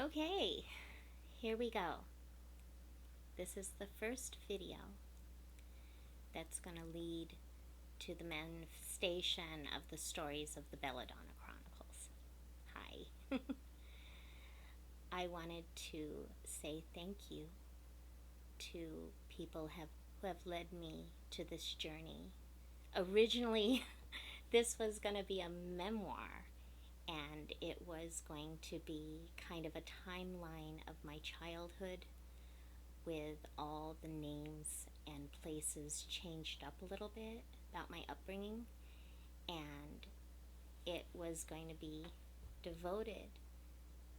Okay, here we go. This is the first video that's going to lead to the manifestation of the stories of the Belladonna Chronicles. Hi. I wanted to say thank you to people who have led me to this journey. Originally, this was going to be a memoir, and it was going to be kind of a timeline of my childhood with all the names and places changed up a little bit about my upbringing, and it was going to be devoted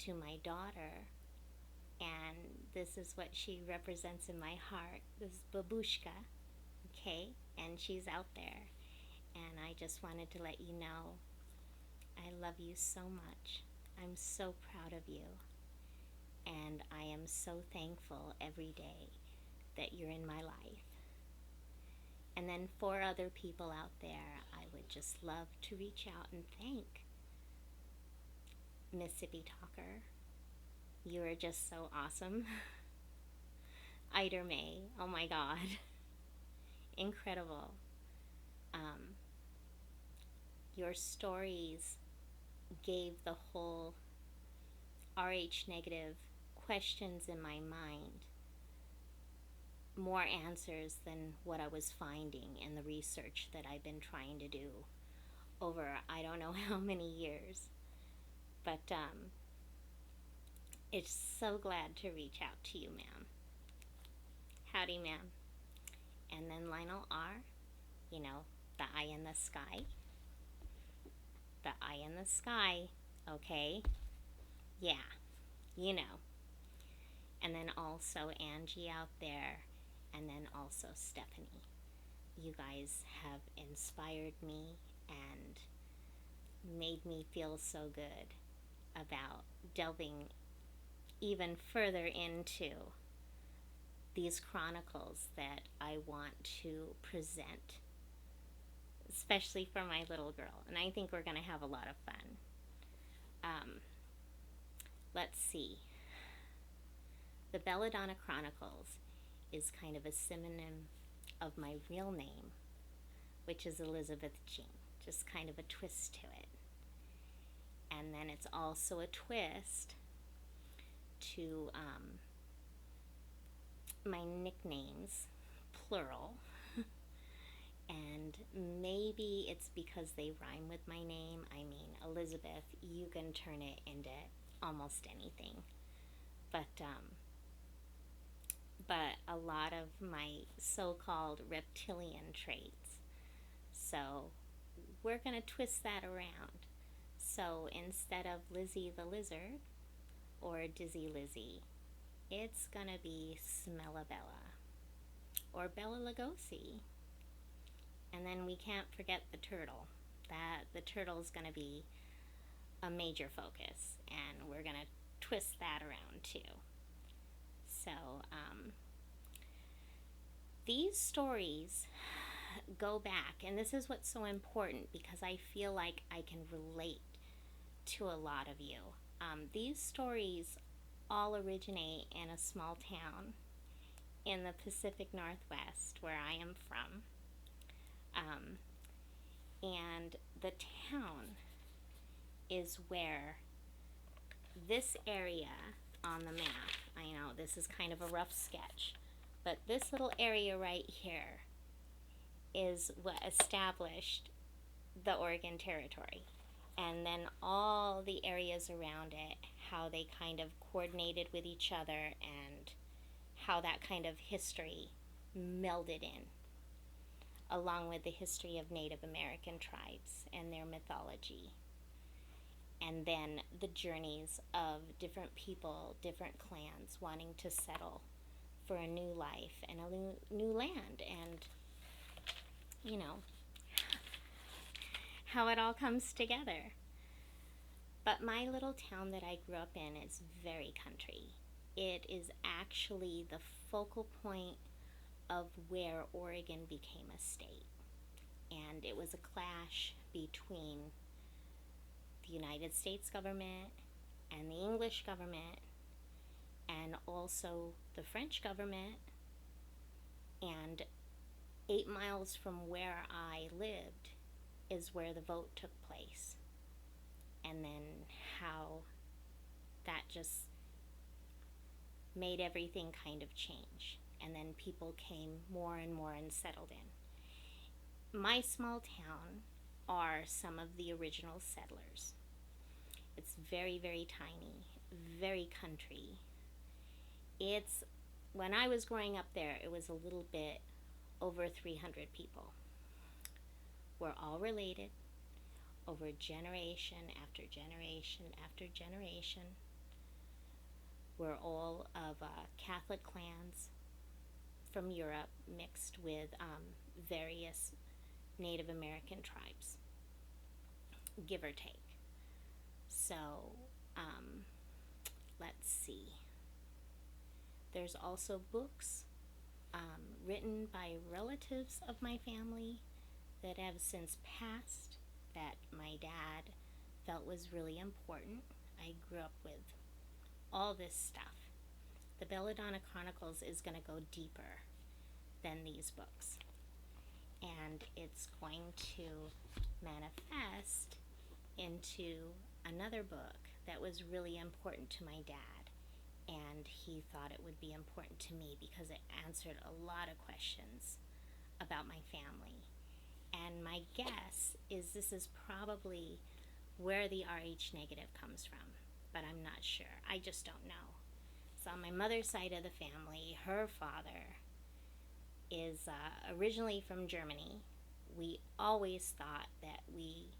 to my daughter, and this is what she represents in my heart. This is Babushka, okay, and she's out there, and I just wanted to let you know I love you so much. I'm so proud of you, and I am so thankful every day that you're in my life. And then for other people out there, I would just love to reach out and thank Mississippi Talker. You are just so awesome. Eider May, oh my God, incredible. Your stories gave the whole RH negative questions in my mind more answers than what I was finding in the research that I've been trying to do over I don't know how many years. But it's so glad to reach out to you, ma'am. Howdy, ma'am. And then Lionel R., you know, the eye in the sky. The eye in the sky, okay? Yeah, you know. And then also Angie out there, and then also Stephanie. You guys have inspired me and made me feel so good about delving even further into these chronicles that I want to present, especially for my little girl. And I think we're going to have a lot of fun. Let's see. The Belladonna Chronicles is kind of a synonym of my real name, which is Elizabeth Jean. Just kind of a twist to it. And then it's also a twist to my nicknames, plural. And maybe it's because they rhyme with my name. I mean, Elizabeth, you can turn it into almost anything. But a lot of my so-called reptilian traits. So we're going to twist that around. So instead of Lizzie the Lizard or Dizzy Lizzie, it's going to be Smellabella or Bella Lugosi. And then we can't forget the turtle. The turtle's going to be a major focus, and we're going to twist that around too. So these stories go back, and this is what's so important because I feel like I can relate to a lot of you. These stories all originate in a small town in the Pacific Northwest where I am from. And the town is where this area on the map, I know this is kind of a rough sketch, but this little area right here is what established the Oregon Territory. And then all the areas around it, how they kind of coordinated with each other and how that kind of history melded in, along with the history of Native American tribes and their mythology. And then the journeys of different people, different clans wanting to settle for a new life and a new land. And, you know, how it all comes together. But my little town that I grew up in is very country. It is actually the focal point of where Oregon became a state. And it was a clash between the United States government and the English government and also the French government. And 8 miles from where I lived is where the vote took place. And then how that just made everything kind of change. And then people came more and more and settled in. My small town are some of the original settlers. It's very, very tiny, very country. When I was growing up there, it was a little bit over 300 people. We're all related over generation after generation after generation. We're all of Catholic clans from Europe mixed with various Native American tribes, give or take. So, let's see. There's also books written by relatives of my family that have since passed that my dad felt was really important. I grew up with all this stuff. The BD Chronicles is going to go deeper than these books. And it's going to manifest into another book that was really important to my dad. And he thought it would be important to me because it answered a lot of questions about my family. And my guess is this is probably where the Rh negative comes from, but I'm not sure. I just don't know. So on my mother's side of the family, her father is originally from Germany. We always thought that we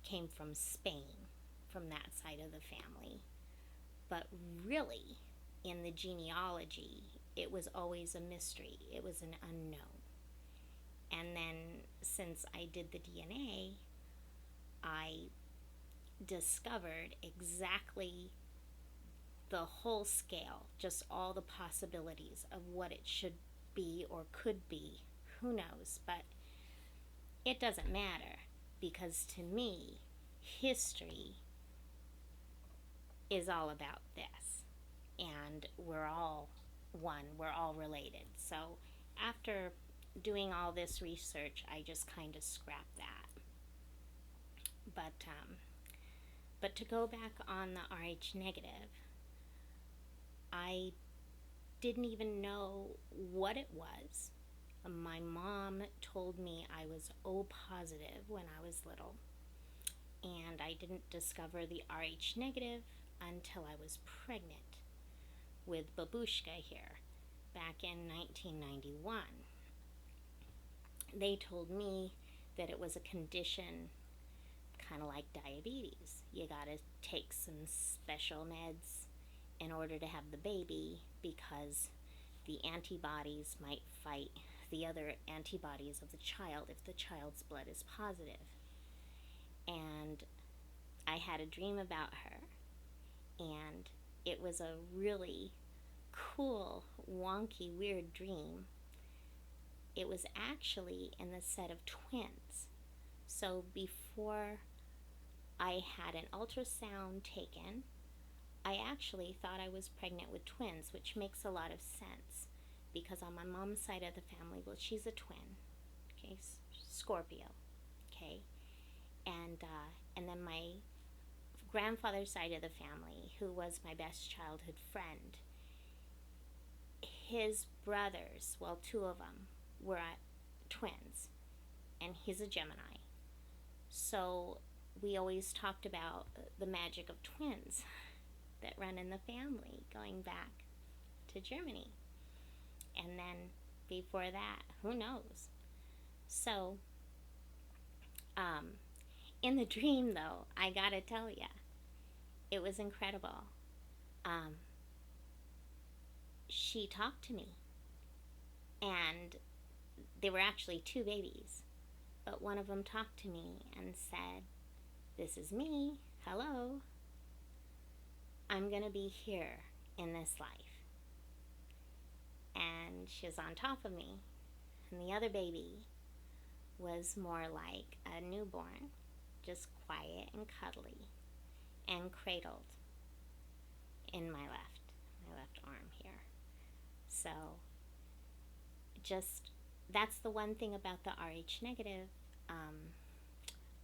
came from Spain, from that side of the family. But really, in the genealogy, it was always a mystery. It was an unknown. And then since I did the DNA, I discovered exactly the whole scale, just all the possibilities of what it should be or could be. Who knows? But it doesn't matter, because to me, history is all about this. And we're all one. We're all related. So after doing all this research, I just kind of scrapped that. But to go back on the Rh negative, I didn't even know what it was. My mom told me I was O positive when I was little, and I didn't discover the Rh negative until I was pregnant with Babushka here back in 1991. They told me that it was a condition kind of like diabetes. You gotta take some special meds in order to have the baby, because the antibodies might fight the other antibodies of the child if the child's blood is positive. And I had a dream about her, and it was a really cool, wonky, weird dream. It was actually in the set of twins. So before I had an ultrasound taken, I actually thought I was pregnant with twins, which makes a lot of sense, because on my mom's side of the family, well, she's a twin, okay, Scorpio, okay, and then my grandfather's side of the family, who was my best childhood friend, his brothers, well, 2 of them were twins, and he's a Gemini. So we always talked about the magic of twins that run in the family going back to Germany. And then before that, who knows? So, in the dream, though, I gotta tell ya, it was incredible. She talked to me, and there were actually 2 babies, but one of them talked to me and said, "This is me, hello, I'm gonna be here in this life." And she was on top of me, and the other baby was more like a newborn, just quiet and cuddly and cradled in my left left arm here. So just, that's the one thing about the Rh negative.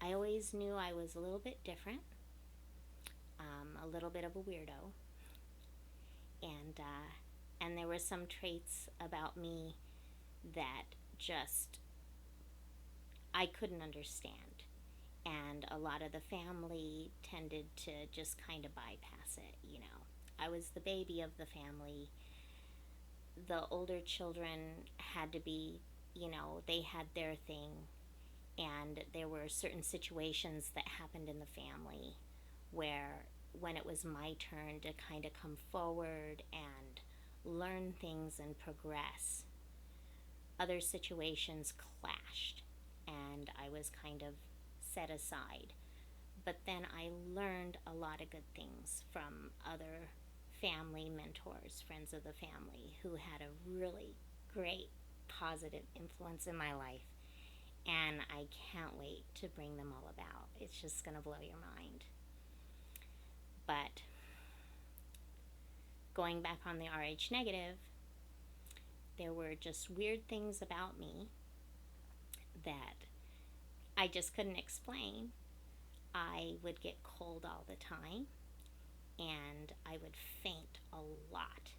I always knew I was a little bit different, a little bit of a weirdo, and there were some traits about me that just I couldn't understand, and a lot of the family tended to just kind of bypass it. I was the baby of the family. The older children had to be, they had their thing, and there were certain situations that happened in the family where when it was my turn to kind of come forward and learn things and progress, other situations clashed and I was kind of set aside. But then I learned a lot of good things from other family mentors, friends of the family, who had a really great positive influence in my life. And I can't wait to bring them all about. It's just going to blow your mind. But going back on the Rh negative, there were just weird things about me that I just couldn't explain. I would get cold all the time, and I would faint a lot,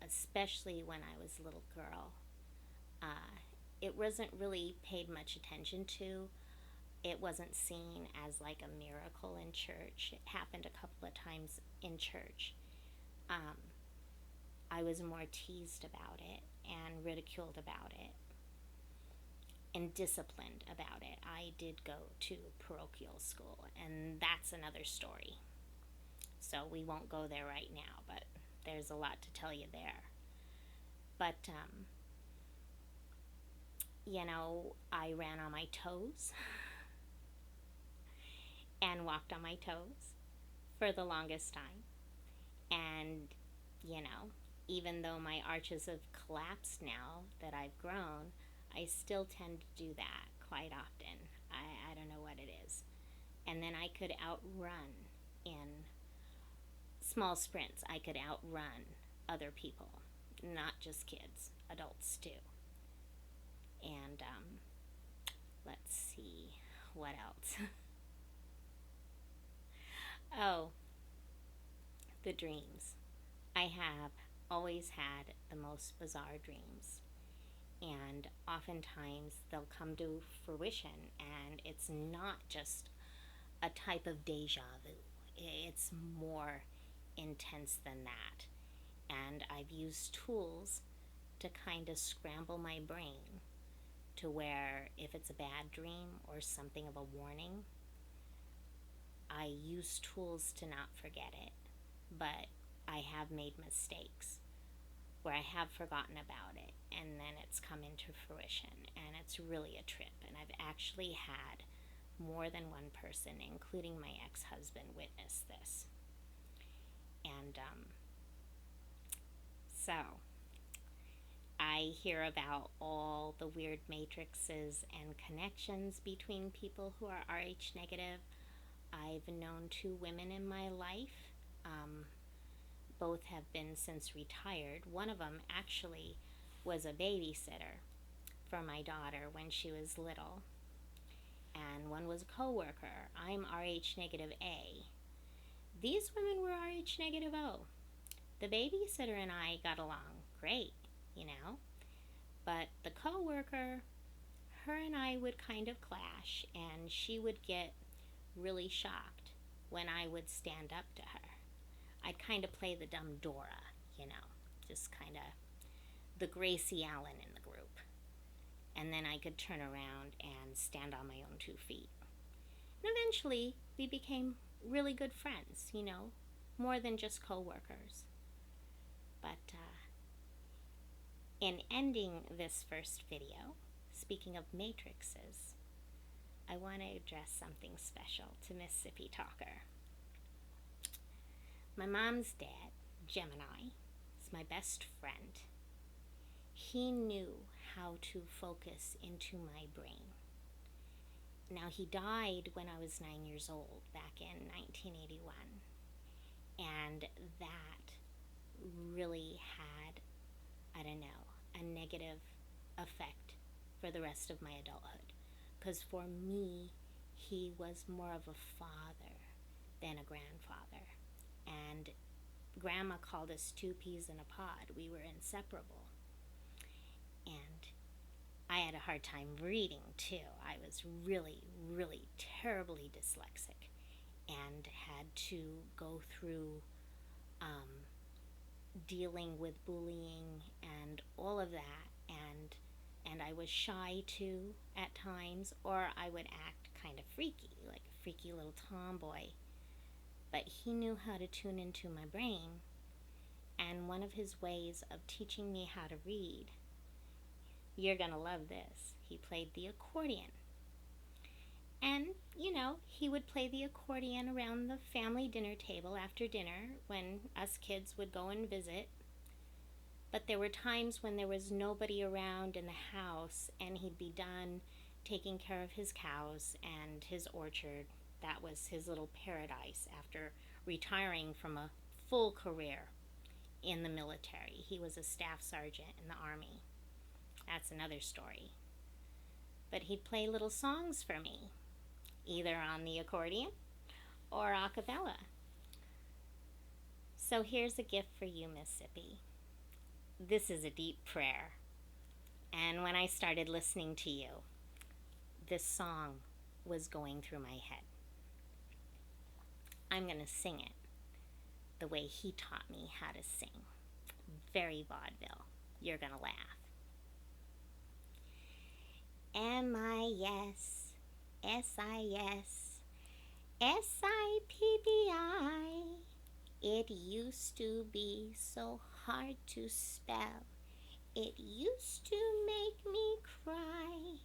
especially when I was a little girl. It wasn't really paid much attention to. It wasn't seen as like a miracle in church. It happened a couple of times in church. I was more teased about it and ridiculed about it and disciplined about it. I did go to parochial school, and that's another story. So we won't go there right now, but there's a lot to tell you there. But, I ran on my toes and walked on my toes for the longest time. And, even though my arches have collapsed now that I've grown, I still tend to do that quite often. I don't know what it is. And then I could outrun in small sprints. I could outrun other people, not just kids, adults too. And let's see, what else? Oh, the dreams. I have always had the most bizarre dreams, and oftentimes they'll come to fruition, and it's not just a type of deja vu. It's more intense than that. And I've used tools to kind of scramble my brain to where if it's a bad dream or something of a warning, I use tools to not forget it. But I have made mistakes where I have forgotten about it, and then it's come into fruition, and it's really a trip. And I've actually had more than one person, including my ex-husband, witness this. And so I hear about all the weird matrices and connections between people who are Rh negative. I've known 2 women in my life. Both have been since retired. One of them actually was a babysitter for my daughter when she was little. And one was a co-worker. I'm Rh negative A. These women were Rh negative O. The babysitter and I got along great, But the co-worker, her and I would kind of clash, and she would get really shocked when I would stand up to her. I'd kind of play the dumb Dora, just kind of the Gracie Allen in the group. And then I could turn around and stand on my own 2 feet. And eventually, we became really good friends, more than just co-workers. But in ending this first video, speaking of matrices, I want to address something special to Mississippi Talker. My mom's dad, Gemini, is my best friend. He knew how to focus into my brain. Now, he died when I was 9 years old, back in 1981. And that really had, I don't know, a negative effect for the rest of my adulthood. Because for me, he was more of a father than a grandfather. And Grandma called us two peas in a pod. We were inseparable. And I had a hard time reading too. I was really, really terribly dyslexic and had to go through dealing with bullying and all of that. And I was shy too at times, or I would act kind of freaky, like a freaky little tomboy. But he knew how to tune into my brain. And one of his ways of teaching me how to read, you're going to love this, he played the accordion. And, you know, he would play the accordion around the family dinner table after dinner when us kids would go and visit. But there were times when there was nobody around in the house and he'd be done taking care of his cows and his orchard. That was his little paradise after retiring from a full career in the military. He was a staff sergeant in the Army. That's another story. But he'd play little songs for me, either on the accordion or a cappella. So here's a gift for you, Mississippi. This is a deep prayer. And when I started listening to you, this song was going through my head. I'm going to sing it the way he taught me how to sing. Very vaudeville. You're going to laugh. M-I-S, S-I-S, S-I-P-P-I. It used to be so hard to spell. It used to make me cry.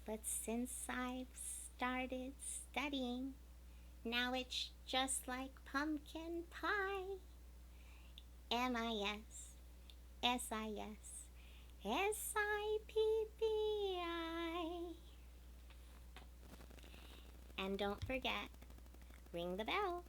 But since I've started studying, now it's just like pumpkin pie. M-I-S, S-I-S, S-I-P-P-I. And don't forget, ring the bell.